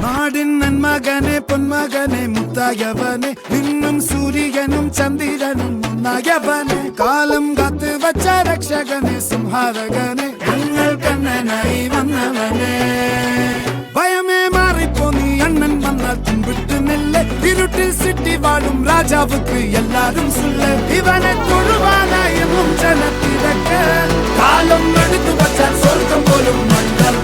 നാടിൻ നന്മകനെ പൊന്മകനെ മുത്തായവനെ നിന്നും സൂര്യനും ചന്ദ്രനും ഒന്നായവനെ കാലം കാത്ത് വച്ച രക്ഷകനെ സംഹാരകനെ ഞങ്ങൾ കണ്ണനായി വന്നവനെ ഭയമേ മാറിപ്പോ നീ അണ്ണൻ വന്നാൽ തുമ്പിട്ട് നെല്ല് ഇരുട്ടിൽ സിറ്റി വാഴും രാജാവുക്ക് എല്ലാരും സുല്ല് ഇവനെ തൊഴുവാനായും ജനത്തിരക്ക് കാലം എടുത്തു വച്ചാൽ സ്വർഗം പോലും മണ്ഡൽ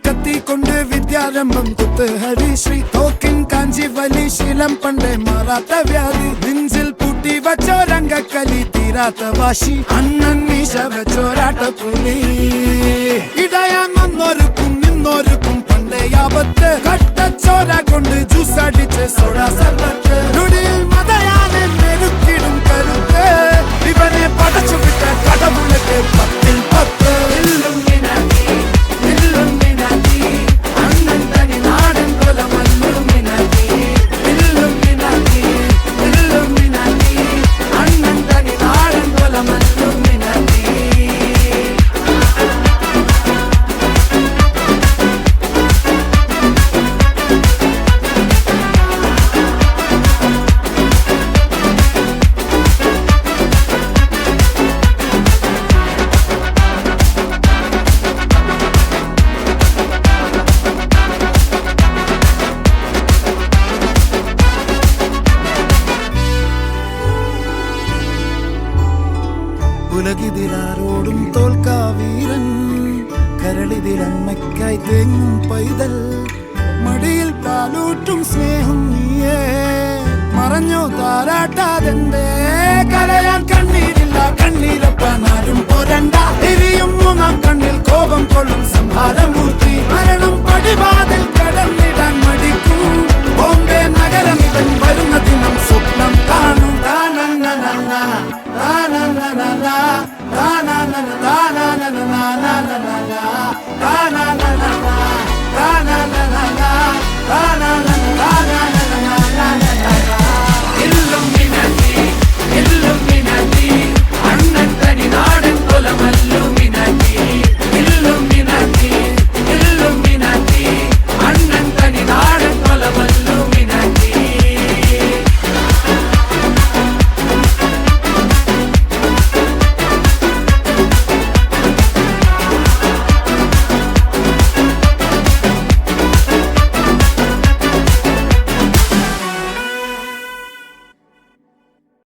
കത്തിക്കൊണ്ട് വിദ്യാരംഭം കുത്ത് ഹരിശ്രീ തോക്കിൻ കാഞ്ചി വലി ശീലം പണ്ടേ മാറാത്ത വ്യാധി നെഞ്ചിൽ പൂട്ടി വച്ചോരംഗക്കലി തീരാത്ത വാശി അണ്ണൻ മീശ വെച്ചോരാട്ട പുലി ഇടയാങ്ങൊന്നൊരുക്കും നിന്നൊരുക്കും പണ്ടേ ആപത്ത് കട്ടച്ചോര കൊണ്ട് ജ്യൂസ് അടിച്ച് സോഡ സർബത്ത് നൊടിയിൽ മതയാനെ മെരുക്കിടും കരുത്ത് ഇവനെ പടച്ചു വിട്ട കടവുളക്ക് 10-10 ഉലകിതിരാരോടും തോൽക്കാവീരൻ കരളിതിരമ്മയ്ക്കായി തേങ്ങും പൈതൽ മടിയിൽ പാലൂട്ടും സ്നേഹം നീയേ മറഞ്ഞോ താരാട്ടാതെന്റെ കരയാൻ കണ്ണീരില്ല കണ്ണീരപ്പാനാരും പോരണ്ട എരിയും മൂന്നാം കണ്ണിൽ കോപം കൊള്ളും സംഹാരമൂർത്തി മരണം പടിവാതിൽ കടന്നിടാൻ മടിക്കും ബോംബെ നഗരം ഇവൻ വരുന്ന ദിനം സ്വപ്നം